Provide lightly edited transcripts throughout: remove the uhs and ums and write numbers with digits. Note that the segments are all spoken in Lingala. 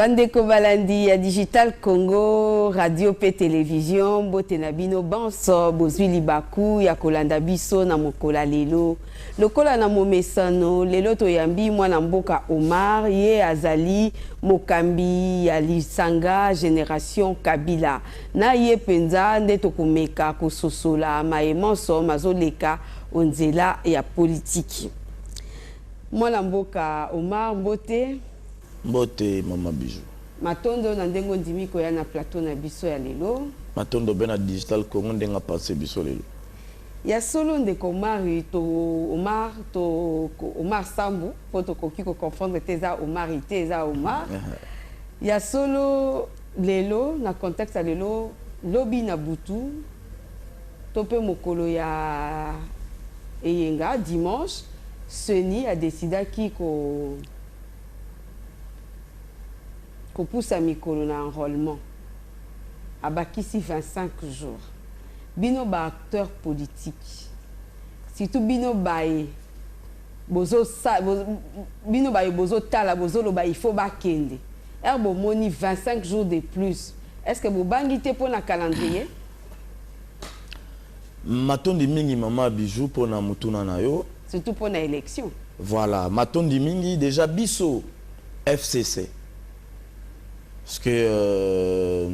Bandeko balandi ya Digital Congo, radio pe télévision, bote na bino banso, bozwi libaku ya kolanda biso na mokola lelo. Lokola na momesano, lelo to yambi mwana mboka Omar, ye azali mokambi ya lisanga Génération Kabila. Na ye penza nde tokomeka kososola maemonso mazoleka onzela ya politiki. Mwana mboka Omar mbote. Mbote mama bijou. Matondo na ndengo ndimiko ya na plateau na biso ya lelo. Matondo bena Digital Congo ndenga passé biso lelo. Ya solo ndeko Omar Sambu poto koki ko confondre teza Omar teza Omar. Ya solo lelo na contexte ya lelo lobi na butu tope mokolo ya eyenga dimanche Seni a décidé qui ko pousse mikolo na enrôlement abakisi 25 jours bino ba acteur politique surtout bino bae bozo tala bozo lo ba il faut ba kende erbo moni 25 jours de plus est-ce que vous bangite pour na calendrier matondi mingi mama bijou pour na mutuna na yo surtout pour la élection. Voilà, matondi mingi déjà biso FCC. Parce que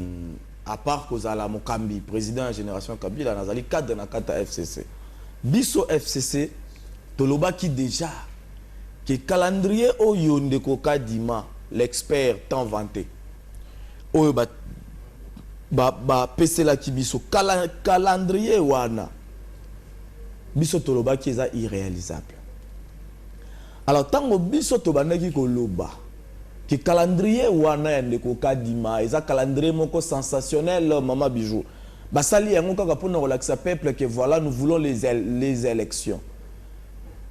à part Kozala Mokambi, président de la Génération Kabila, nazali cadre na kata FCC. Biso FCC toloba qui déjà que calendrier oyo ndeko kadima l'expert tant vanté. Oyo ba pesela ki biso calendrier wana. Biso toloba qui est irréalisable. Alors tango biso tobandaki koloba que calendrier wana ya ndeko kadima eza calendrier moko sensationnel mama bijou. Basali yango kaka pona relaxer peuple que voilà nous voulons les élections.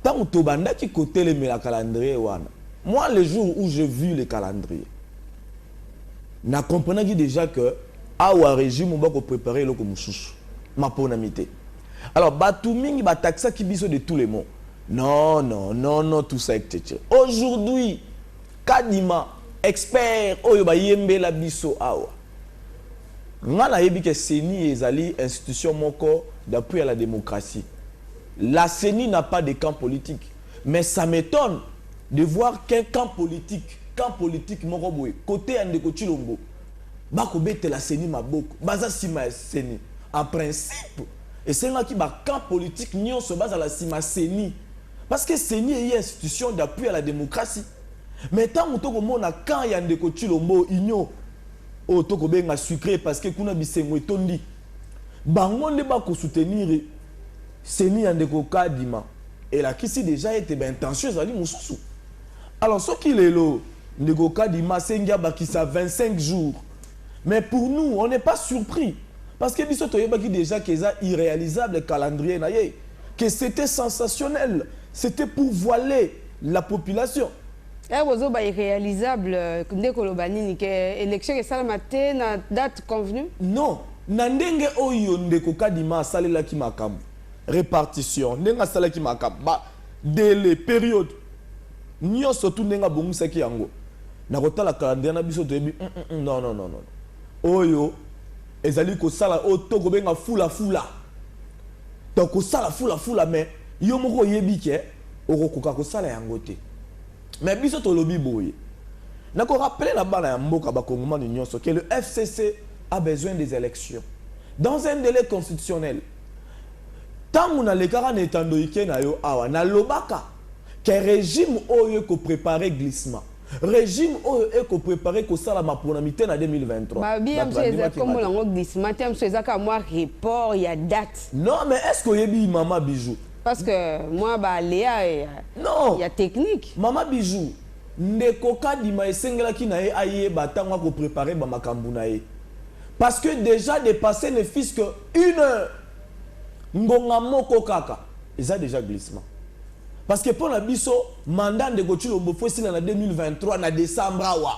Tango tobandaki côté le calendrier wana. Moi le jour où j'ai vu le calendrier na comprenaki déjà que awa régime on va préparer le komususu. Ma ponamité. Alors, Batoumingi va taxer qui biso de tous les mots. Non, tout ça, etc. Aujourd'hui, Kadima, expert, oyoba yembe la biso awa. Ngana yebi ke Seni ezali institution moko d'appui à la démocratie. La Seni n'a pas de camp politique. Mais ça m'étonne de voir qu'un camp politique moko boye, côté Andeko Chilombo, bako bete la Seni maboko, baza sima Seni. En principe, et c'est là qui va camp politique ni on se base à la cima Seni parce que Seni est une institution d'appui à la démocratie. Mais tant que on a quand il y a des coachs l'homo igno au toko benga sucré parce que kuna bisengo tondi bango ne ba ko soutenir Seni en deko kadima et là qui si déjà était ben intention ali mususu. Alors ce qui est là ndeko kadima senga bakisa 25 jours. Mais pour nous on n'est pas surpris. Parce que biso toyebaki déjà que c'est irréalisable le calendrier naye, que c'était sensationnel, c'était pour voiler la population. Et vous ba irréalisable ndeko lobanini que élection que salamate na date convenue? Non, na ndenge oyo ndeko kadima salela ki makambo. Répartition, ndenga salela ki makambo. Ba dès les périodes nyo surtout ndenga bongisa ki yango. Na kotala calendrier na biso toyebi non. Oyo ezali ko sala auto ko benga fula donc ko sala fula mais yo moko yebi ke okokoka ko sala yango te mais biso to lobi boye na ko rappeler la bana ya mboka ba kongoma ni nyonso que le FCC a besoin des élections dans un délai constitutionnel tant on a le kara netando ikena yo awa na lobaka que régime oyo ko préparer glissement régime est préparé pour ça la maponamité en 2023. Bah bien comme on glissement ça moi report il y a date. Non mais est-ce que yebi maman bijou? Parce que moi bah Léa non il y a technique. Maman bijou ndeko kadima esengela ki na aye batanga ko préparer ba makambu na ye. Parce que déjà dépassé ne fils que 1 heure. Ngonga moko kaka, ils a déjà glissement. Parce que pour la biso mandat de Gochilo Bofosila en 2023 na décembre awa.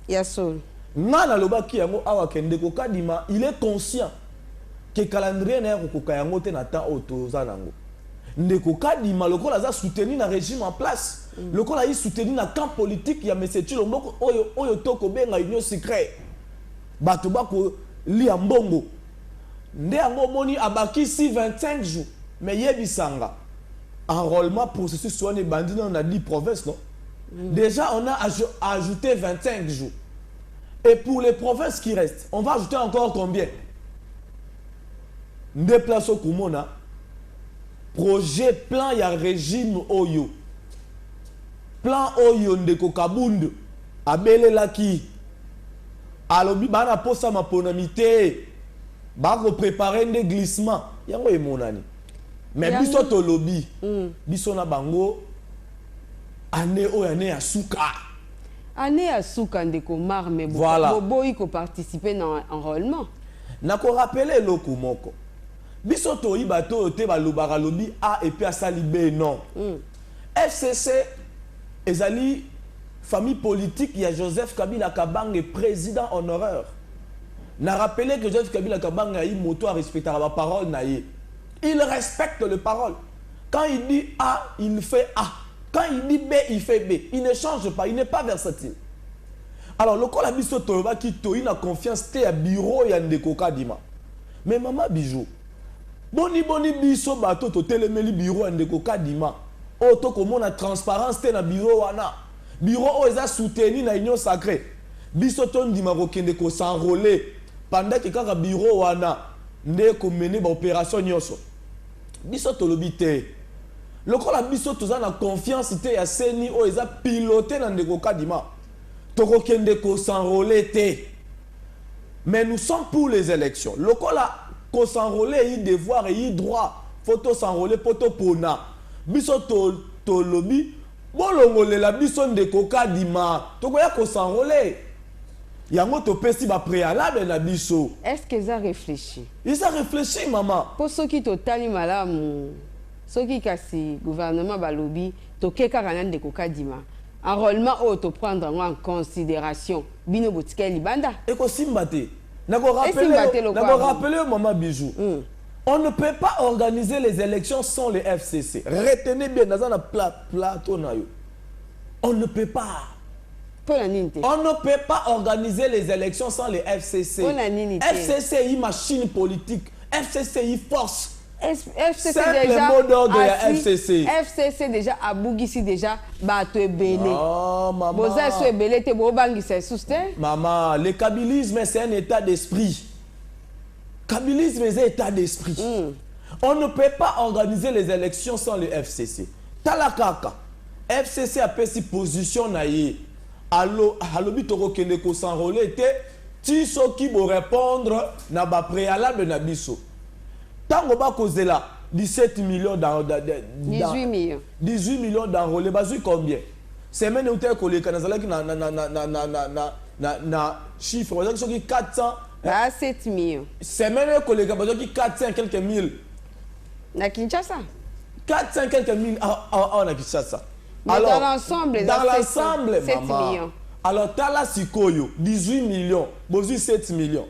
Yasol. Ngana lobaki yango awa kendeko kadima, il est conscient que calendrier na ko kayango te na temps auto zanango. ndeko Kadima lokola za soutenu na régime en place lokola yi soutenu na camp politique ya monsieur Tshilombo oyo toko benga union secret bato bako lia mbongo nde yango moni abakisi 25 jours mais yebisanga enrôlement processus wana ebandi na 10 provinces non déjà on a ajouté 25 jours et pour les provinces qui restent on va ajouter encore combien nde place au kumona projet plan ya régime oyo plan oyo ndeko Kabundu abelelaki alobi bana posa maponamité bako préparer des glissements yango emonani mais biso to lobby biso na bango année oyo année ya suka année ya suka ndeko mar mais voilà. boboyi ko participer dans enrôlement na ko rappeler loko moko biso to ibato te balobara lobby A et puis asali B non FCC ezali famille politique, il y a Joseph Kabila Kabange, président honoraire. N'a rappelé que Joseph Kabila Kabange a eu moto à respecter la parole. Il respecte les paroles. Quand il dit A, il fait A. Quand il dit B, il fait B. Il ne change pas, il n'est pas versatile. Alors, le col abisso Toloba qui a confiance, t'es à bureau et à Ndeko Kadima. Mais maman bijou, boni biso bato to telemeli bureau à Ndeko Kadima. Oh, to comme la transparence, t'es na bureau wana. Bureau où ils ont soutenu la union sacrée. Bisoton di Marokende ko s'enrôler pendant que quand bureau wana ne ko mener ba opération nyoso. Bisoto lobité. Le ko la bisoto za na confiance te ya seni où ils ont piloté na Ndeko Kadima. To kende ko s'enrôler te. Mais nous sommes pour les élections. Le ko la ko s'enrôler y devoir et y droit. Faut s'enrôler poto pona. Bisoto to lobby bolongole la biso Ndeko Kadima tokoya ko s'enrôler yango to pesi ba préalable na biso. Est-ce qu'ils ont réfléchi? Ils ont réfléchi maman pour ceux qui totali malamu ceux qui kasi gouvernement balobi to keka kana Ndeko Kadima enrôlement auto prendre en considération bino botika libanda et ko simbate nako rappeler maman bijou. On ne peut pas organiser les élections sans les FCC. Retenez bien, dans un plateau. On ne peut pas. On ne peut pas organiser les élections sans les FCC. FCC est une machine politique. FCC est une force. FCC c'est le mot d'ordre de la FCC. FCC déjà a bougisi déjà bato ebele. Oh maman. Boza so ebele te bo bangisa souste. Maman, le kabylisme c'est un état d'esprit. Kabylisme est un état d'esprit. On ne peut pas organiser les élections sans le FCC. Talakaka. FCC a pris position naïe. Allo bitoro kende ko s'enrôler te ti so qui bo répondre na ba préalable na biso. Tango ba kozela 17 millions 18 millions. 18 millions d'enrôlés bazui combien? Semaine où t'es collé kanazala ki na chiffre on so ki 400 à 7 millions. C'est même que les gars, 400 quelques mille. Na Kinshasa 400 quelques mille à Kinshasa. Alors, dans l'ensemble, 7 millions. Alors, Tala Sikoyo, 18 millions, Bozu 7 millions.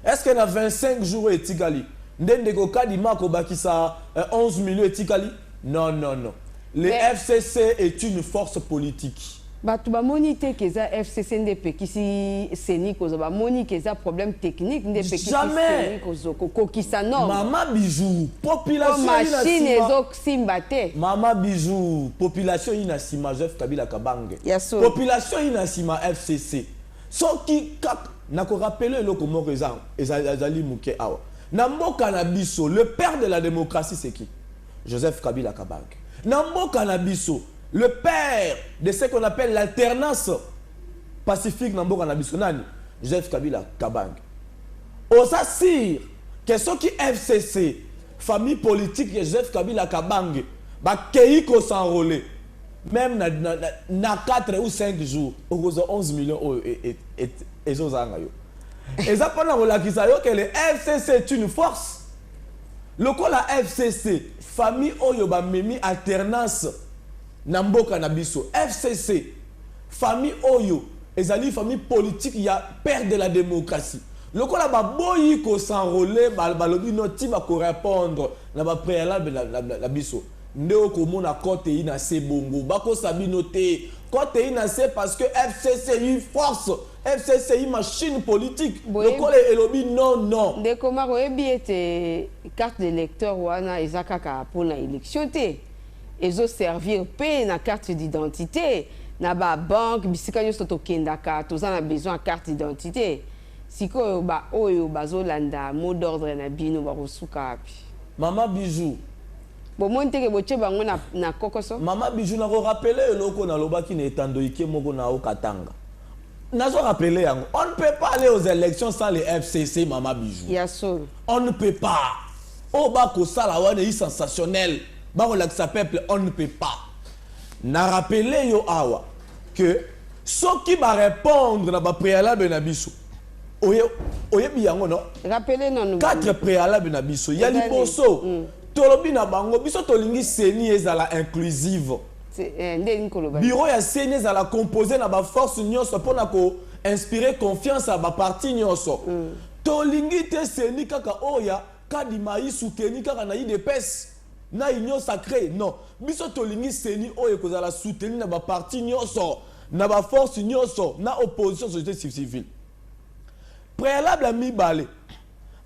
Est-ce qu'il y a 25 jours et Tigali? Ndeko Kadima Kobakisa 11 millions et Tigali? Non. Les FCC est une force politique. Batu ba monite keza FCC ndepe kisi seni kozo ba moni keza problème technique ndepe kisi seni kozo kokisa norme. Maman bijou population machine ezo simbate. Maman bijou population inasima Joseph Kabila Kabange. Population inasima FCC. Soki kap nako rappeler loko moko ezali muke awa. Namboka na biso le père de la démocratie c'est qui? Joseph Kabila Kabange. Namboka na biso le père de ce qu'on appelle l'alternance pacifique dans le Nabisonani, Joseph Kabila Kabange. Osa sire que ceux qui FCC, famille politique de Joseph Kabila Kabange, bah keiko s'enrôler, même na 4 ou 5 jours, au 11 millions et zozangayo. Et ça pendant que le FCC est une force. Le quoi la FCC, famille Oyoba Memi alternance. Namboka Nabiso, FCC, famille Oyo, ezali famille politique, il y a père de la démocratie. Le quoi là boyi ko s'enrôler balobi no ti ba ko répondre na ba préalable la biso. Ndeo ko mona côté ina se bongo ba ko sabino te côté ina se parce que FCCI force FCCI machine politique. Le quoi les elobi non. De comment oyebi ete carte d'électeur wana ezakaka pour la élection te. Ezo servir pe na carte d'identité na ba banque bisika nyoso to kendaka toza na besoin de carte d'identité. Siko ba oyo bazolanda mot d'ordre na bino ba kosuka api. Maman Bijou. Bon monte ke boche bango na kokoso. Maman Bijou na ko rappeler eloko na lobaki na etandoike moko na okatanga. Nazo rappeler yango. On ne peut pas aller aux élections sans les FCC Maman Bijou. Ya so. On ne peut pas. O ba ko sala wana yi sensationnel. Ba ko la peuple on ne peut pas. Na rappeler yo awa que ceux qui va répondre na ba préalable na biso. Oye biyango no. Rappelez non. 4 préalables na biso. Ya liboso. Tolobi na bango biso tolingi seni ezala inclusive. Bureau ya seni ezala composé na ba force nyonso pona ko inspirer confiance à ba parti nyonso. Tolingi te seni kaka oya kadi maisu keni kaka na IDPS na union sacrée. Non. Biso tolingi seni oye kozala soutenir na ba parti nyonso na ba force nyonso na opposition société civile. Préalable à mibale.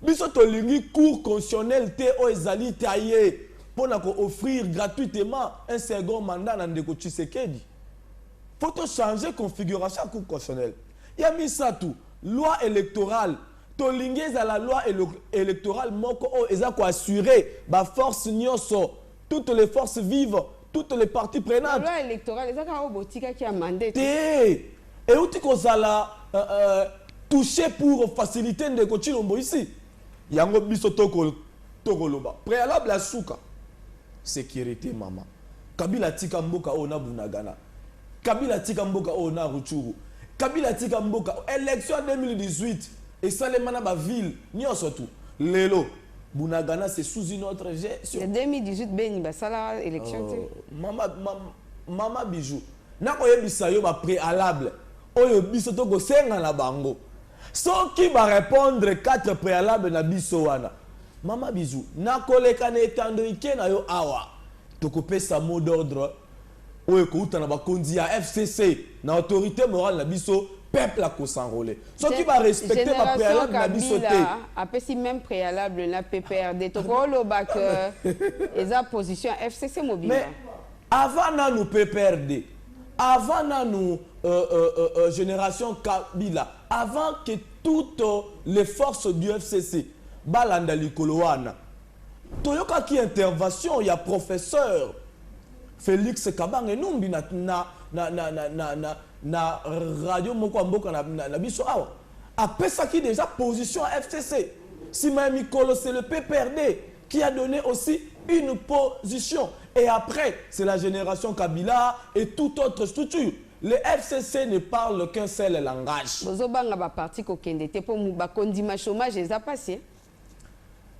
Biso tolingi cours constitutionnel te o ezali taillé pour offrir gratuitement un second mandat dans Ndeko Tshisekedi. Faut changer configuration cours constitutionnel. Il y a mis ça tout. Loi électorale. Tolingi à la loi électorale moko o ezako assurer ba force nyonso toutes les forces vives, toutes les parties prenantes. La loi électorale ezaka o botika qui a mandat. Et outi kozala touché pour faciliter Ndeko Tshilombo ici. Yango biso tokoloba. Préalable à souka. Sécurité maman. Kabila tika mboka ona bunagana. Kabila tika mboka ona ruchuru. Kabila tika mboka élection 2018 et ça les mana ba ville nyonso tout. Lelo bunagana c'est sous une autre gestion. En 2018 beni ba sala élection Mama Bijou. Na koyebisa yo ba préalable. Oyo biso toko senga na bango. Ceux qui va répondre 4 préalables na biso wana. Mama Bijou, na koleka na etandrike na yo awa. Tokope sa mot d'ordre. Oye ko uta na ba kondi ya FCC na autorité morale na biso peuple a ko s'enrôler. Ceux qui va respecter ma préalable na biso te. Apesi même préalable na PPRD toko loba que eza position FCC mobile. Mais avant na nous PPRD, avant na nous génération Kabila, avant que toutes les forces du FCC balanda likolo wana toyoka ki intervention il y a professeur Félix Kabang Enumbi na radio moko mboka na biso awa apesa ki déjà position à FCC si même Mikolo c'est le PPRD qui a donné aussi une position et après c'est la génération Kabila et toute autre structure. Le FCC ne parle qu'un seul langage. Bozobanga ba parti ko kende te po ba kondima chômage eza passé.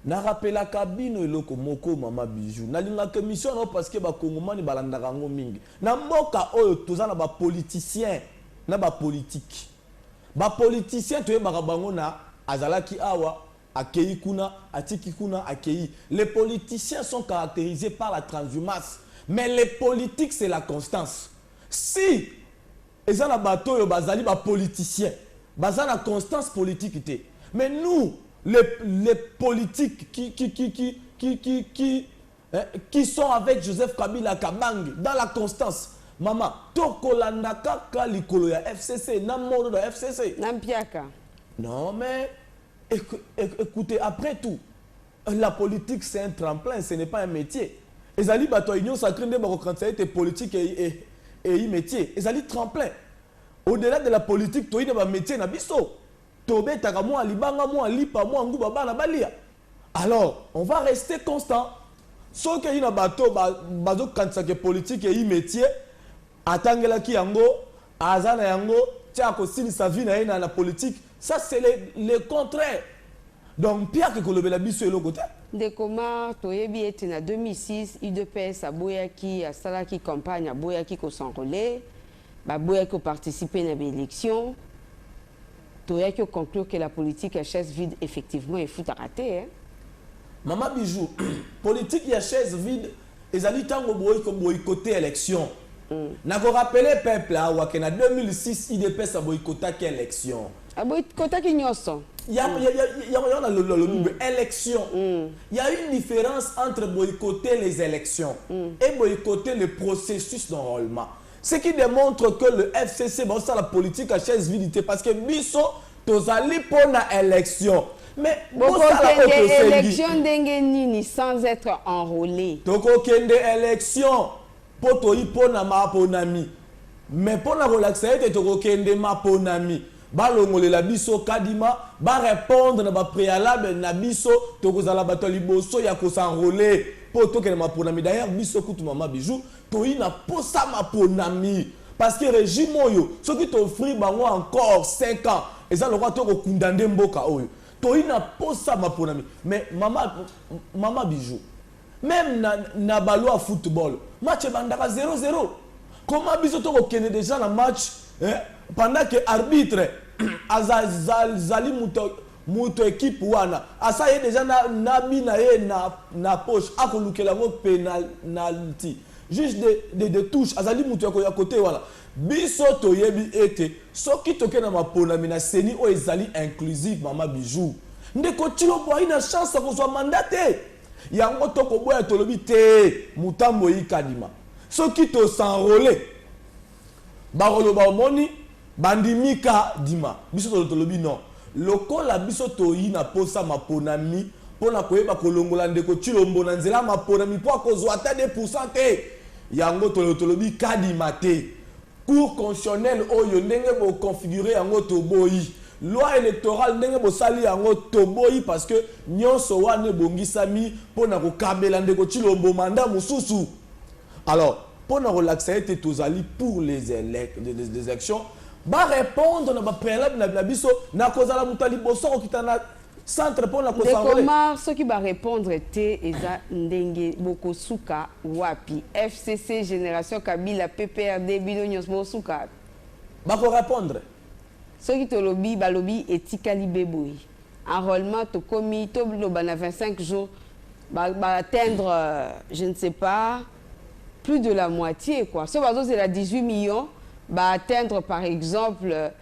Na rappela kabino eloko moko Mama Bijou. Na linga commission no parce que ba kongomani balandaka ngo mingi. Na mboka oyo tozana ba politicien na ba politique. Ba politicien toye ba bango na azalaki awa akei kuna atiki kuna akei. Les politiciens sont caractérisés par la transhumance, mais les politiques c'est la constance. Si et ça, les bazali ba politiciens, bazali la constance politique. Mais nous, les politiques qui sont avec Joseph Kabila Kabang dans la constance, maman, tokolanda kaka likolo ya FCC, na modo de FCC. Nampiaka. Non mais écoutez, après tout, la politique c'est un tremplin, ce n'est pas un métier. Et zali bato union sacrée de bakokransaite politique et métier. Ils allaient tremplin. Au-delà de la politique, tu as un métier na biso. Tobe tagamo alibanga mo alipa mo nguba bana balia. Alors, on va rester constant. Sauf que ina bato bazo kansa que politique et métier atangela ki yango azana yango tia ko sili sa vie na la politique, ça c'est le contraire. Donc Pierre que kolobela biso elo côté. De comment toyebi ete na 2006 UDPS aboyaki asalaki campagne aboyaki ko s'enrôler, ba boyaki ko participer na élection. tu aurais que conclure que la politique à chaise vide, effectivement, est fout à rater. Hein? Maman Bijou, politique à chaise vide, ils allaient tant boycotter l'élection. N'a pas rappelé peuple en 2006, IDPS a boycotté quelle élection? A boycotté qui n'y a son. Il y a élection. Il y a une différence entre boycotter les élections et boycotter le processus d'enrôlement. Ce qui démontre que le FCC, bon, ça la politique à chaise vide parce que biso tozali pour la élection. Mais beaucoup élection d'engeni sans être enrôlé. Toko kende élection poto ipona ma ponami. Mais pour la relaxer toko kende ma ponami. Ba longole la biso kadima ba répondre na ba préalable na biso toko zala bato liboso ya ko s'enrôler poto kende ma ponami. D'ailleurs biso kutu Maman Bijou to ina posa ma ponami parce que régime oyo ce qui t'offre bango encore 5 ans et ça le roi to ko kundande mboka oyo. Toina posa ma ponami. Mais Maman Bijou, même na balo à football, match bandaka 0-0. Comment biso to kene déjà na match pendant que arbitre azali muto équipe wana asaye déjà na bina ye na poche akolukela mo penalty. Juste de touche azali muto ya côté voilà. Biso to yebi ete soki toke na maponami na seni o ezali inclusive Maman Bijou ndeko tilo bo ina chance ko so mandaté yango to ko boya tolobi te mutambo ikadima soki to s'enrôler ba roloba moni bandimika dima biso to tolobi non lokola biso to ina posa maponami pona koyeba kolongola ndeko tilo mbo na nzela maponami po akozwa ata 2% te yango to tolobi kadima te. Cour constitutionnelle oyo ndenge bo configurer yango toboyi loi électorale ndenge bo sali yango toboyi parce que nyonso wane bongisami pona ko kabela ndeko Tshilombo mandat mususu. Alors pona relaxer ete tozali pour les élections ba répondre na ba préalable na biso na kozala mutali boso okitana centre pona ko s'enrôler. Comment ceux qui va répondre te eza ndenge bokosuka wapi FCC Génération Kabila PPRD bino nyos bosuka ba ko répondre ceux qui te lobby ba lobby etikali beboyi enrôlement to komi to loba na 25 jours ba atteindre je ne sais pas plus de la moitié quoi. Ce bazo c'est la 18 millions va atteindre par exemple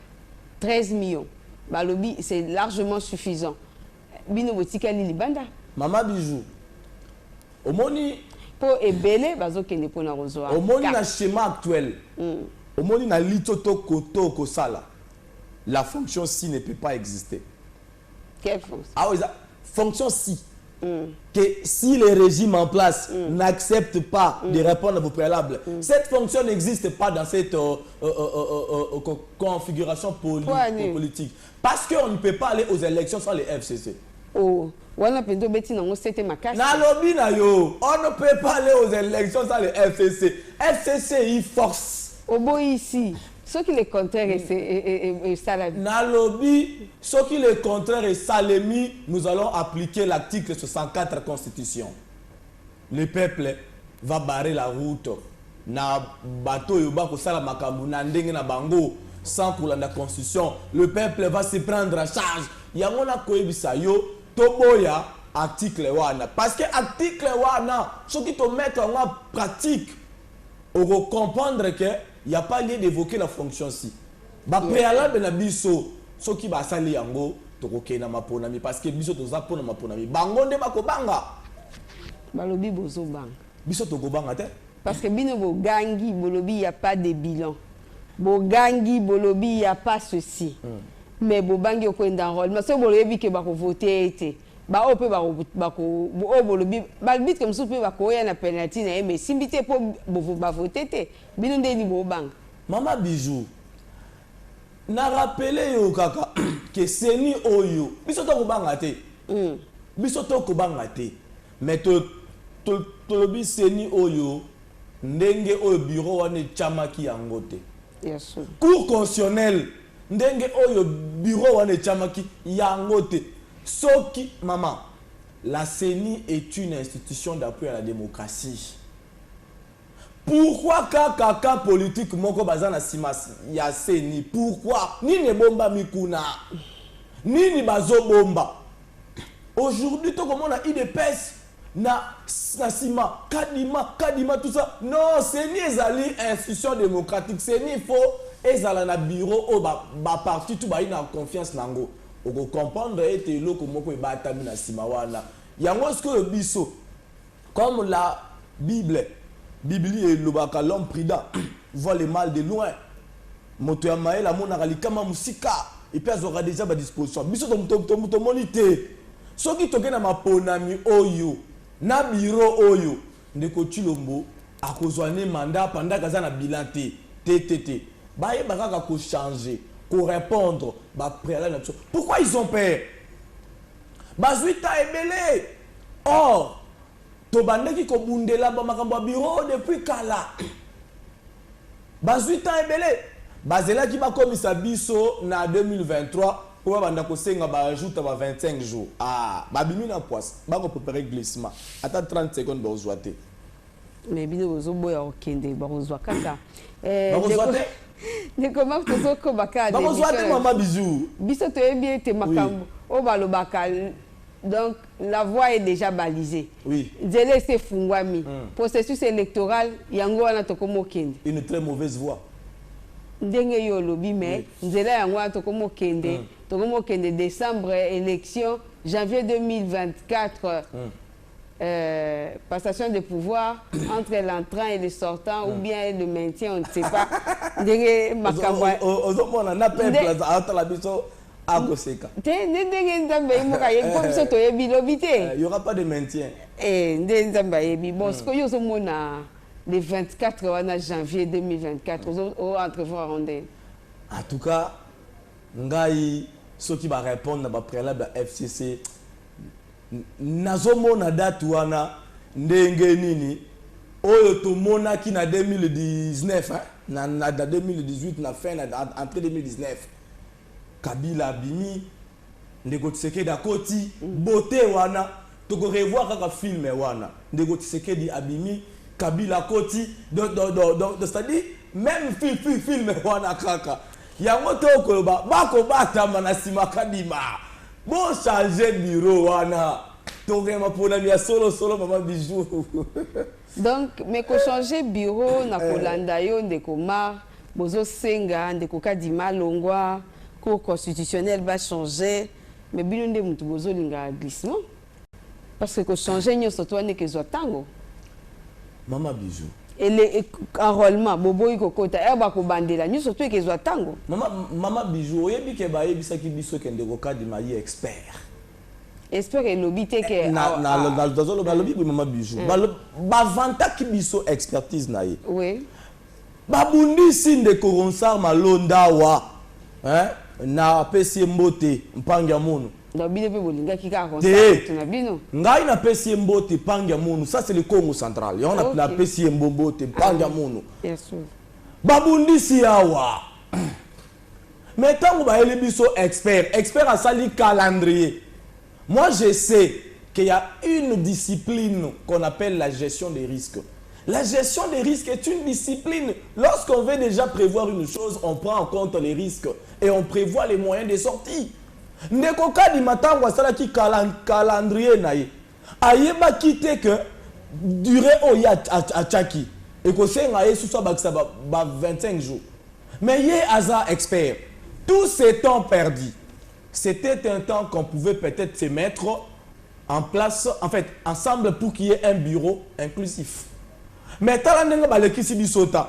13 millions. Ba lobby c'est largement suffisant. Bino botikali libanda. Maman Bijou. Omoni po ebele bazokende pona rozwa. Omoni na schéma actuel. Omoni na litoto koto kosala. La fonction si ne peut pas exister. Quelle fonction? Ah oui, fonction si. Que si le régime en place n'accepte pas de répondre à vos préalables, cette fonction n'existe pas dans cette configuration politique. Parce qu'on ne peut pas aller aux élections sans les FCC. Oh, wana pendo beti nango c'était ma casse. Na lobby na yo, on ne peut pas aller aux élections sans les FCC. FCC il force. Obo ici. Ce qui est contraire est salami. Na lobby, ce qui est contraire est salami, nous allons appliquer l'article 64 Constitution. Le peuple va barrer la route. Na bateau yoba ko sala makambu na ndenge na bango sans pour la Constitution. Le peuple va se prendre en charge. Yango na koyebisa yo toboya article wana parce que article wana ce qui te mettre en pratique on va comprendre que il n'y a pas lieu d'évoquer la fonction si. Ba préalable na biso ce qui va sali yango tokoke na maponami parce que biso toza pona maponami bango nde bakobanga balobi bozo banga biso tokobanga te parce que bino bo gangi bolobi il y a pas de bilan bo gangi bolobi il y a pas ceci mais bo bangi okwenda enrôlement so bolobi ke bako voter été ba ope bako o bolobi ba bit comme soupe bako ya na penalty na mais simbité po bo ba voter té bino ndeni bo banga. Maman Bijou na rappeler yo kaka que seni oyo biso to kobanga te biso to kobanga te mais to lobi seni oyo ndenge oyo bureau wane chamaki yango te. Yes. Cour constitutionnelle ndenge oyo bureau wane chamaki yango te. Soki maman, la CENI est une institution d'appui à la démocratie. Pourquoi kaka politique moko bazana simas ya seni? Pourquoi? Nini bomba mikuna? Nini bazo bomba? Aujourd'hui, tout comme on a IDPS, na sima, kadima, tout ça. Non, c'est ni ezali institution démocratique, c'est ni faux ezala na bureau au ba parti tout ba ina confiance nango. Oko comprendre ete loko moko ba tami na sima wana. Yango ce que biso comme la Bible et lobaka l'homme prudent voit le mal de loin. Moto ya maela mona kalikama musika et puis azora déjà ba disposition. Biso to monité. Soki toke na maponami oyo na bureau oyo ndeko Chilombo akozwane mandat pendant kaza na bilan te baye bakaka ko changer ko répondre ba préalable. Pourquoi ils ont peur? Bazuita ebele. Or to bandeki ko bundela ba makambo bureau depuis kala. Bazuita ebele. Bazela ki ba komisa biso na 2023. Pour banda ko senga ba ajoute ba 25 jours. Ah, ba bimi na poisse, ba ko préparer glissement. Attends 30 secondes ba ozoate. Mais bino ozo boya okende ba ozwa kaka. Ba ozoate? Ne comment to zo ko baka. Ba ozoate maman bisou. Biso to bien te makambo. O ba lo baka. Donc la voie est déjà balisée. Oui. Zele se fungwami. Processus électoral yango wana to komo kende. Une très mauvaise voie. Ndenge yo lobi mais nzela yango wana to komo kende. Tokomo kende décembre, élection, janvier 2024, passation de pouvoir entre l'entrant et le sortant, ou bien le maintien, on ne sait pas. Il n'y aura pas de maintien. Le 24 janvier 2024, en tout cas, ngai ceux qui va répondre à préalable à FCC nazomona date wana ndenge nini oyo to mona ki na 2019 hein? na 2018 na fin na entre 2019 Kabila bimi ndeko Tshisekedi akoti beauté wana to ko revoir kaka film wana ndeko Tshisekedi abimi Kabila akoti c'est-à-dire même film wana kaka yango to koloba bako batama na sima kadima bon changer bureau wana to vraiment pour la mia solo maman bijou. Donc mais ko changer bureau na kolanda yo ndeko mar bozo senga ndeko kadima longwa cour constitutionnel va changer mais bino nde mutu bozo linga glissement parce que ko changer nyoso to ane kezo tango maman bijou. Et les enrôlements bobo ikokota eba ko bandela nyo surtout ke zo tango mama bijou oyebi ke ba yebisa ki biso ke ndeko kadima yi expert et lobité ke na lobby mama bijou ba vanta ki biso expertise na ye oui ba bundisi ndeko Ronsard Malonda wa hein na pesi mbote mpanga mono na bino pe bolinga kika na bino ngai na pesi mbote panga mono ça c'est le Congo central et on a la pesi mbote panga mono bien sûr babundisi awa mais tant ba ele biso expert à sali calendrier. Moi je sais qu'il y a une discipline qu'on appelle la gestion des risques. La gestion des risques est une discipline. Lorsqu'on veut déjà prévoir une chose, on prend en compte les risques et on prévoit les moyens de sortie. Ndeko Kadima tango asala ki calendrier na ye ayeba kite que durée oya achaki et ko senga ye sous bakisa ba 25 jours mais ye aza expert tout ce temps perdu c'était un temps qu'on pouvait peut-être se mettre en place en fait ensemble pour qu'il y ait un bureau inclusif mais talandenga balekisi bisota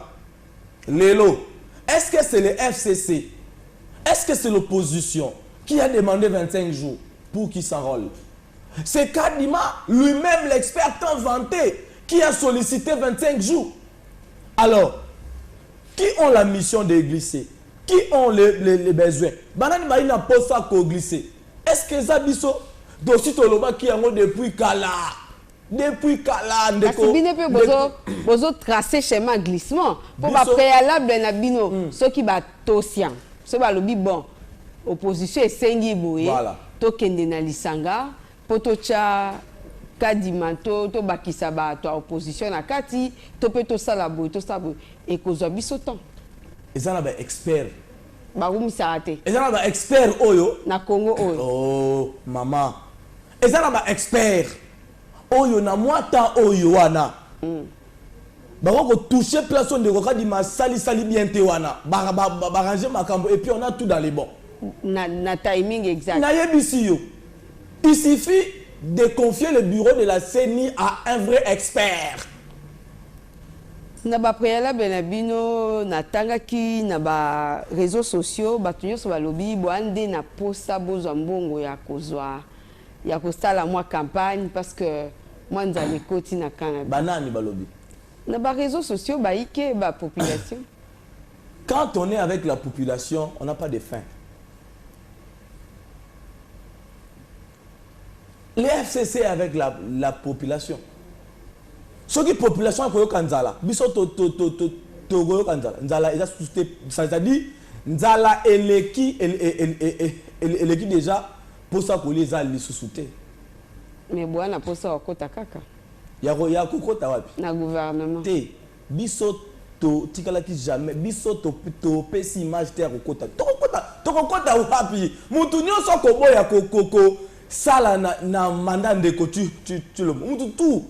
lelo est-ce que c'est le FCC est-ce que c'est l'opposition qui a demandé 25 jours pour qu'il s'enrôle? C'est Kadima, lui-même l'expert tant vanté, qui a sollicité 25 jours. Alors, qui ont la mission de glisser? Qui ont les besoins? Banani Marina pose ça pour glisser. Est-ce que Zabiso, Dossi Toloba qui a depuis Kala? Depuis Kala, bozo tracer schéma glissement. Pour ma préalable, Nabino, ceux qui battent Tossian, ceux qui battent bon. Opposition est sengi boye to kende na lisanga poto cha kadima to bakisa bato a opposition na kati to pe to sala boy et kozwa biso temps ezana ba expert barumisaka te ezana ba expert oyo na Congo oyo oh mama ezana ba expert oyo na mwata oyo wana bako toucher place on de kadima sali bien te wana ranger makambo et puis on a tout dans les bons na timing exact na yebisi yo il suffit de confier le bureau de la CENI à un vrai expert. Na ba préalable na bino na tangaki na ba réseaux sociaux bato nyonso balobi boande na posa bozwa mbongo ya kozwa ya kosala mwa campagne parce que moi nzali koti na kana banani balobi na ba réseaux sociaux baike ba population. Quand on est avec la population on n'a pas de faim. Les FCC avec la population. Ce qui population ko yokanzala, biso to yokanzala. Nzala c'est-à-dire nzala eleki déjà pour ça que les ali sous-souté. Mais bwana pour ça okota kaka. Ya kokota wapi? Na gouvernement. Te biso to tikalaki jamais biso to pesi image te kokota. To kokota wapi? Mutu nyonso ko boya kokoko sala na mandat ndeko tu le mutu tout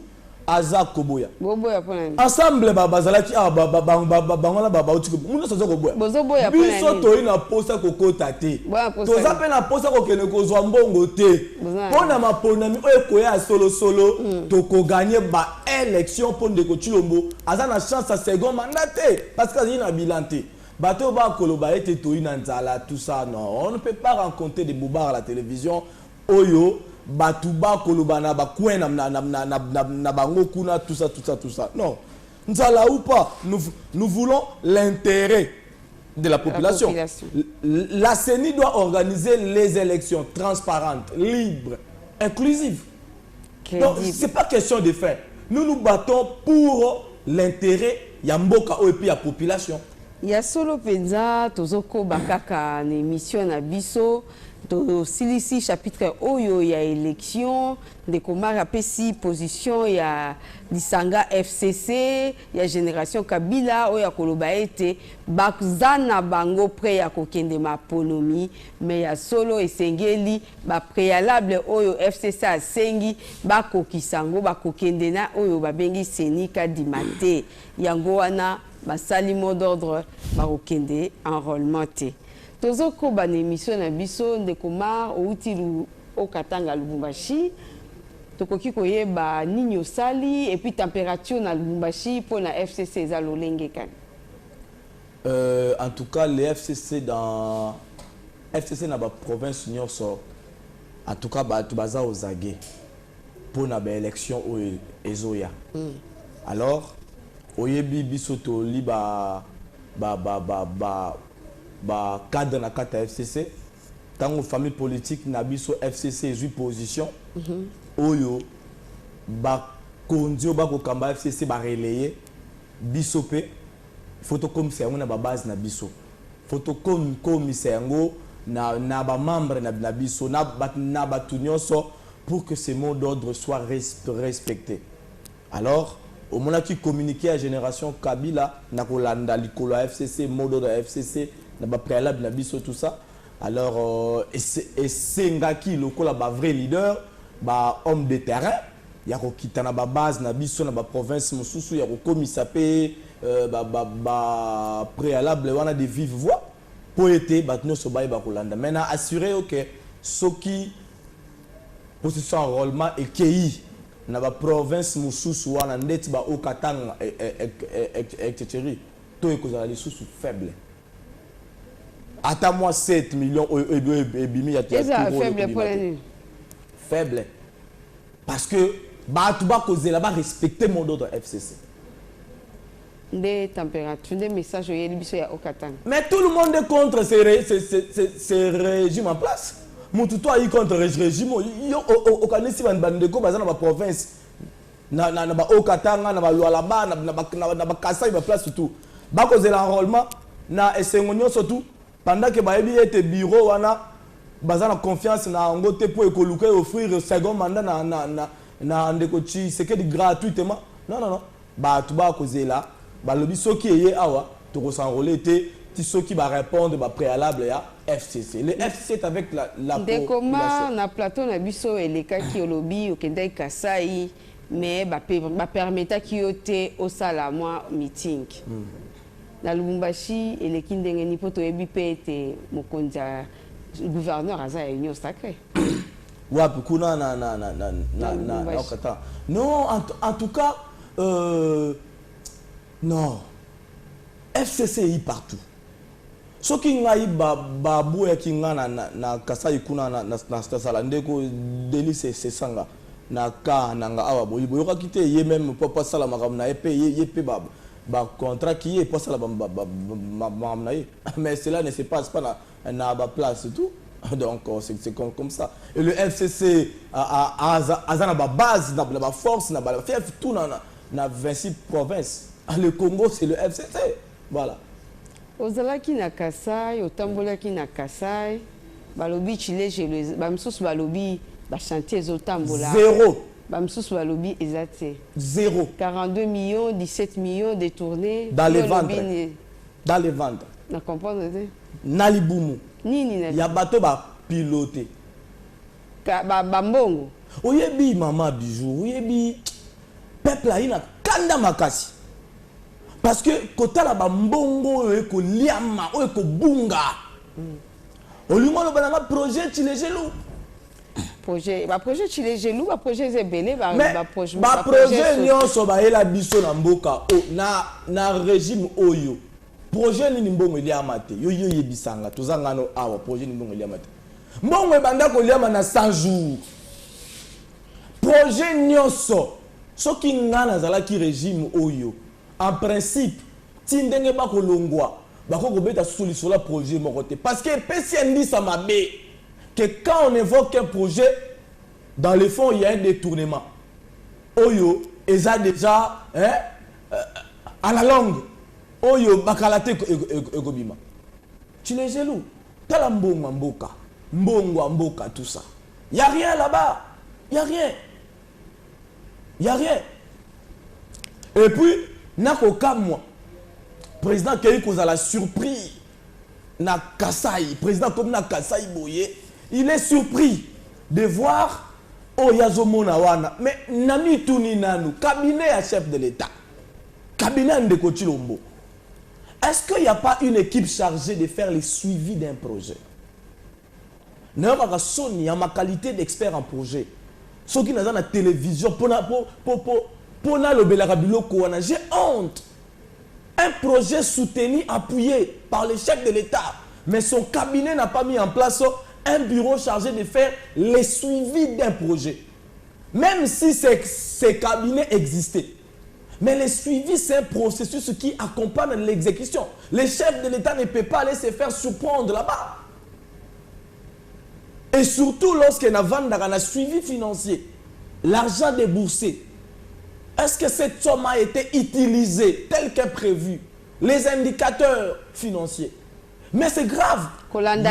aza koboya boboya pona ensemble bazalaki bangona utiko mutu sozo koboya bozoboya pona biso to ina posa kokota te toza pe na posa kokene kozwa mbongo te pona maponami oyo koya solo to ko gagner ba élection pour ndeko Tshilombo aza na chance à second mandat te parce que azina bilan te bato ba koloba ete to ina nzala tout ça non on ne peut pas rencontrer des bobards à la télévision oyo batuba kolobana ba kwena na bango kuna tout ça non nzala ou pas nous voulons l'intérêt de la population. La CENI doit organiser les élections transparentes, libres, inclusives. Donc c'est pas question de faire. Nous nous battons pour l'intérêt ya mboka et puis la population. Ya solo penza tozoko bakaka na émission na biso to silisi chapitre oyo ya élection de komara pesi position ya lisanga FCC ya génération Kabila oyo koloba ete bakzana bango prêt ya kokende maponomi mais ya solo esengeli ba préalable oyo FCC asengi bakokisango bakokende na oyo babengi CENI kadimate yango wana basali mot d'ordre bakokende enrôlement te. Tozoko ban émission na biso ndeko Mar outili okatanga Lubumbashi tokoki koyeba nini osali et puis température na Lubumbashi pour na FCC za lolenge kan. En tout cas les FCC dans FCC na ba province nyonso en tout cas ba tubaza ozage pour na ba élection o ezoya. Alors oyebi biso to li ba cadre na kata FCC tango famille politique na biso FCC ezui position oyo ba kondio ba ko kamba FCC ba relayer biso pe photo commissaire na ba base na biso photo commissaire ngo na ba membre na biso na ba tunyoso pour que ces mots d'ordre soient respectés. Alors au moment qui communiquait à génération Kabila na kolanda likolo FCC mot d'ordre FCC na ba préalable na biso tout ça. Alors et sengaki lokola ba vrai leader ba homme de terrain ya ko kitana ba base na biso na ba province mosusu ya ko komisa pe ba préalable wana de vive voix pour été ba tno so ba kolanda maintenant assurer que soki position enrôlement et qui na ba province mosusu wana ndeti ba okatanga etc. to ekozala les sous faible. Attends moi 7 millions et bimi ya faible parce que ba tu ba causer là-bas respecter mon ordre FCC. Des températures, des messages mais tout le monde est contre ces régimes en place. Mututo a eu contre régime au kanisi bandeko bazana ba province na ba okatanga na ba lualaba na ba kasai ba place tout ba causer l'enrôlement na esengonyo surtout pendant que ba ebi ete bureau wana bazana confiance na ngote pour ekoluka offrir second mandat na ndeko chi c'est que gratuitement non non non ba tu ba causer là ba lobi soki eye awa to ko s'enrôler ti soki ba répondre ba préalable ya FCC le FCC est avec la ndeko ma na plateau na biso eleka ki olobi okendai Kasai mais ba permettre ki yote au sala moi meeting na Lubumbashi eleki ndenge ni poto ebi pete mokonzi gouverneur aza union sacrée. Wapi kuna non en tout cas non FCC est partout ce qui ngai babu ya kinga na Kasai kuna na sala ndeko délice c'est sanga na ka nanga awa boyibo yoka kite ye même papa sala makam na épée ye pe ba contrat qui est pas ça mais cela ne se passe pas na place tout donc c'est comme ça et le FCC a na base na ba force na ba fief tout na 26 provinces le Congo c'est le FCC voilà ozalaki na Kasai otambolaki na Kasai balobi chile je ba msusu balobi ba chantier zotambola zéro Bamsous Walobi exacté. Zéro. 42 millions, 17 millions détournés. Dans les ventes. Dans les ventes. Na comprendre Nalibumu. Nini na. Ya bateau ba piloté. Bambongo. Oyebi maman bijou, oyebi peuple a ina kanda makasi. Parce que kota la bambongo eko liama, eko bunga. Olimo lo bananga projet Chilegelou. Projet Chile Gelou, projet Zebele, projet nyonso ba ela biso na mboka na régime oyo. Projet ni mbongo ili amate. Yo yebisanga tozanga no awa projet ni mbongo ili amate. Mbongo banda ko liama na 100 jours. Projet nyonso soki ngana zala ki régime oyo. En principe, tindenge ba ko longwa, ba ko beta solution la projet mokote parce que PCND ça m'a bé. Que quand on évoque un projet, dans le fond, il y a un détournement. Oyo, eza déjà à la longue. Oyo, bakalate egobima. Tu les jaloux. T'as mbongo mboka, mbongo mboka, tout ça. Il n'y a rien là-bas. Il n'y a rien. Il n'y a rien. Et puis, nakoka moi, président Keiko a la surpris. Na Kasai, président comme na Kasai Boye. Il est surpris de voir Oyazomo Nawana. Mais Nami Touni Nanou, cabinet à chef de l'État, cabinet de Kochilombo. Est-ce qu'il n'y a pas une équipe chargée de faire le suivi d'un projet? Non, parce que il y a ma qualité d'expert en projet. Ce qui n'a pas la télévision, pour le Belarabilo, j'ai honte. Un projet soutenu, appuyé par le chef de l'État, mais son cabinet n'a pas mis en place un bureau chargé de faire le suivi d'un projet. Même si ces cabinets existaient. Mais le suivi, c'est un processus qui accompagne l'exécution. Le chef de l'État ne peut pas aller se faire surprendre là-bas. Et surtout lorsqu'il y a un suivi financier, l'argent déboursé, est-ce que cette somme a été utilisée tel que prévu? Les indicateurs financiers. Mais c'est grave. Comité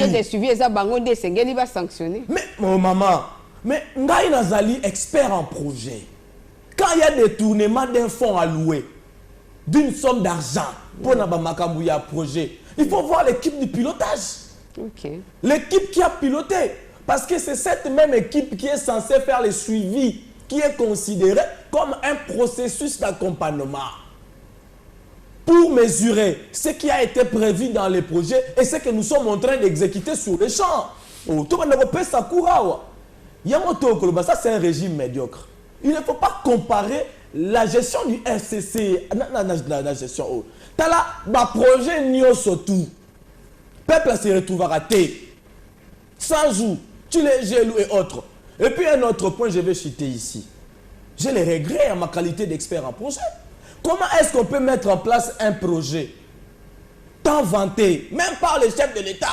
de suivi, va sanctionner. Mais mon maman, mais Ngaï Nazali, expert en projet. Quand il y a des tournements d'un fonds alloué, d'une somme d'argent pour un projet, il faut voir l'équipe du pilotage. Okay. L'équipe qui a piloté. Parce que c'est cette même équipe qui est censée faire le suivi, qui est considéré comme un processus d'accompagnement pour mesurer ce qui a été prévu dans les projets et ce que nous sommes en train d'exécuter sur les champs. Ça, c'est un régime médiocre. Il ne faut pas comparer la gestion du FCC la gestion. T'as là, le projet n'y surtout. Peuple se retrouve à rater. 100 jours, tu les gelous et autres. Et puis un autre point, je vais citer ici. J'ai les regrets en ma qualité d'expert en projet. Comment est-ce qu'on peut mettre en place un projet tant vanté, même par les chefs de l'État,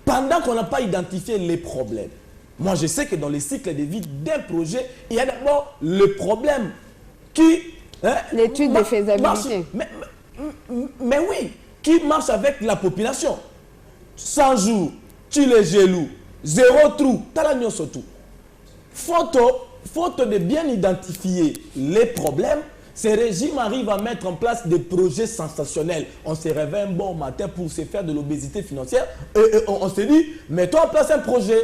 pendant qu'on n'a pas identifié les problèmes? Moi, je sais que dans les cycles de vie d'un projet, il y a d'abord le problème qui... l'étude de faisabilité. Mais oui, qui marche avec la population. 100 jours, tu les gelous, 0 trou, tu as la surtout. faute de bien identifier les problèmes, ce régime arrive à mettre en place des projets sensationnels. On se réveille un bon matin pour se faire de l'obésité financière et on se dit, mettons en place un projet.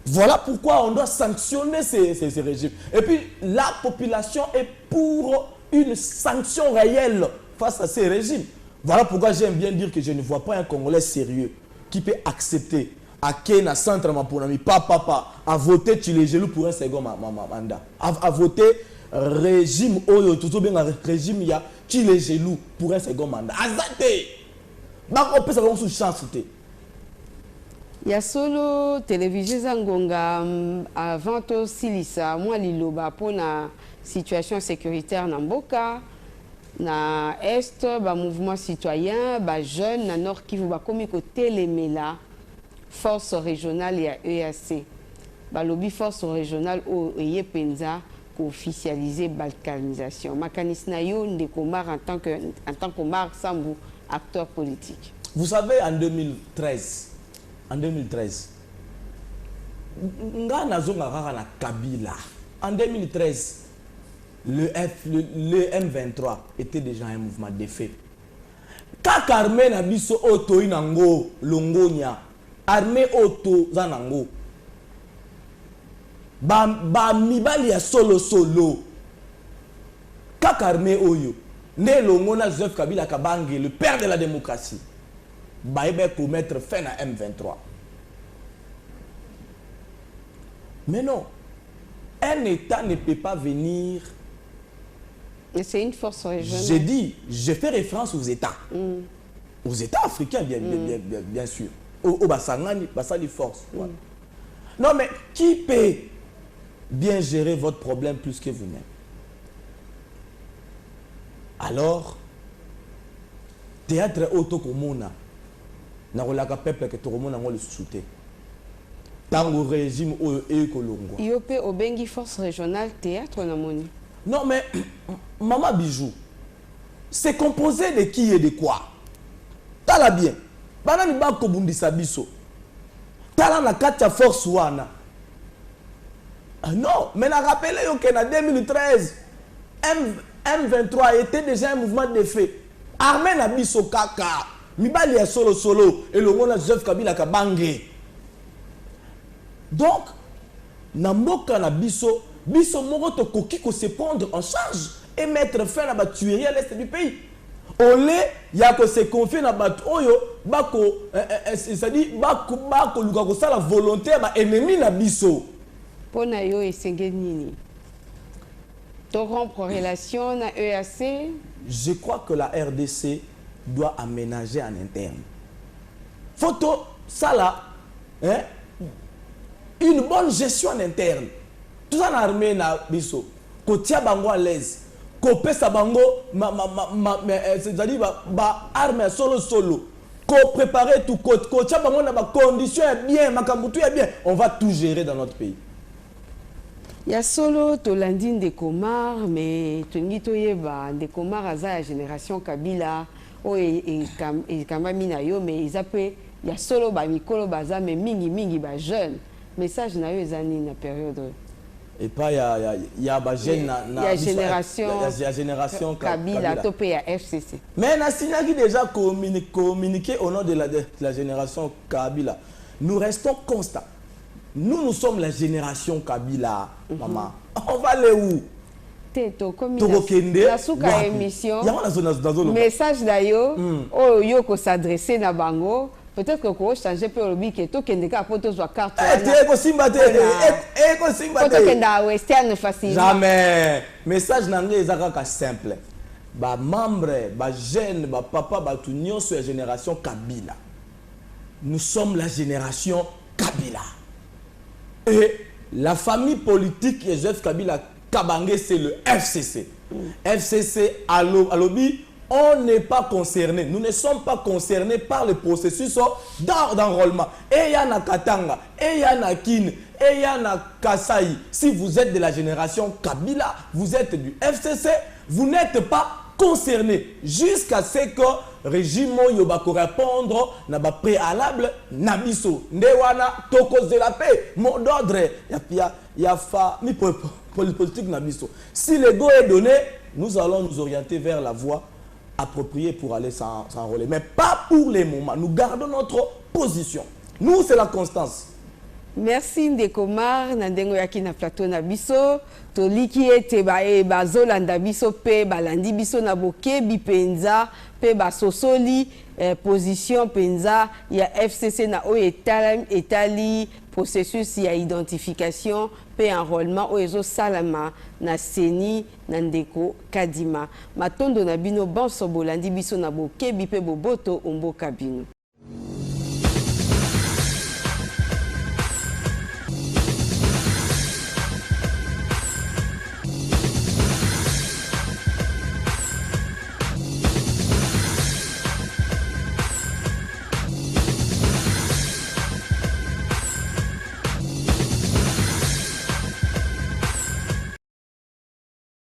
Voilà pourquoi on doit sanctionner ces régimes. Et puis, la population est pour une sanction réelle face à ces régimes. Voilà pourquoi j'aime bien dire que je ne vois pas un Congolais sérieux qui peut accepter à Kena Centre Maponami, à voter Tchilégelou pour un second mandat. À voter régime Oyo, tout bien régime ya Tchilégelou pour un second mandat. Azate! On peut savoir sous chance. Il y a solo télévision Zangonga avant aussi Lisa, moi liloba pour la situation sécuritaire dans Mboka, na est, ba mouvement citoyen, ba jeune na nord Kivu ba komi ko télémela force régionale et EAC. Ba lobby force régionale au Yepenza ko officialiser balkanisation. Makanisna yo ndekomar en tant que Omar Sambou, acteur politique. Vous savez en 2013, Kabila. En 2013, le M23 était déjà un mouvement de fait. Quand armée na biso auto inango longonya, armée auto zanango. Ba mibali ya solo. Quand armée oyo, né longona Joseph Kabila Kabange, le père de la démocratie. Pour mettre fin à M23. Mais non, un État ne peut pas venir. C'est une force régionale. J'ai dit, je fais référence aux États. Aux États africains, bien sûr. Au Bassangani, Bassali force. Voilà. Non, mais qui peut bien gérer votre problème plus que vous-même? Alors, théâtre autokomona. Nakolaka peuple que tout le monde a le soutien. Dans le régime écolongo. IOP Obengi force régionale théâtre na moni. Non mais Maman Bijou, c'est composé de qui et de quoi? Tala bien. Banani bako bundisa biso. Tala na katia force wana. Non, mais na rappelé que en 2013 M23 était déjà un mouvement de fait. Armée na biso kaka. Mibali ya solo et le monde Joseph Kabila Kabange. Donc, Namboka na biso moko to koki ko se prendre en charge et mettre fin à la tuerie à l'est du pays. Olé, ya ko se confier na bat oyo bako c'est-à-dire bako luka ko sala volonté ba ennemi na biso. Pona yo esenge nini? To rompre relation na EAC? Je crois que la RDC doit aménager en interne. Photo, ça là, hein? Une bonne gestion en interne. Tout ça dans l'armée na biso. Kotia bango à l'aise. Kopé sa bango, c'est-à-dire ba arme solo. Ko préparer tout kotia bango na ba condition est bien, makambutu est bien. On va tout gérer dans notre pays. Il y a solo Tolandine de Komar, mais Tongito Yeba de Komar aza la génération Kabila. Et Kamamina yo, mais ils appellent, il y a solo ba mikolo baza, mais mingi ba jeune. Message na yo ezani na période. Et pas il y a ba jeune il y a génération Kabila topé à FCC. Mais na signaki déjà communiqué au nom de la génération Kabila. Nous restons constants. Nous sommes la génération Kabila, maman. On va aller où? La souka émission message d'ailleurs oh yo ko s'adresser na bango peut-être que ko changer peu obi que to kende ka poto zo carte ko simba te poto kenda western facile jamais message na ngai ezaka ka simple ba membre ba jeune ba papa ba tout nyonso ya génération Kabila. Nous sommes la génération Kabila et la famille politique de Joseph Kabila Kabange, c'est le FCC. FCC à l'OBI, on n'est pas concerné. Nous ne sommes pas concernés par le processus d'enrôlement. Et il y a na Katanga, et il y a na Kin, et il y a na Kasai. Si vous êtes de la génération Kabila, vous êtes du FCC, vous n'êtes pas concerné jusqu'à ce que le régime va répondre na ba préalable na biso ndewana toko de la paix mot d'ordre ya fa mi politique na biso. Si le go est donné, nous allons nous orienter vers la voie appropriée pour aller s'enrôler, mais pas pour les moments. Nous gardons notre position. Nous, c'est la constance. Merci Ndekomar Nandengo yaki na plateau na biso toliki ete bazolanda biso pe balandi biso na bokebi penza pe basosoli position penza ya FCC na oyo etali processus ya identification pe enrôlement oyo salama na seni na ndeko Kadima matondo na bino bonso bolandi biso na bokebi pe boboto omboka bino.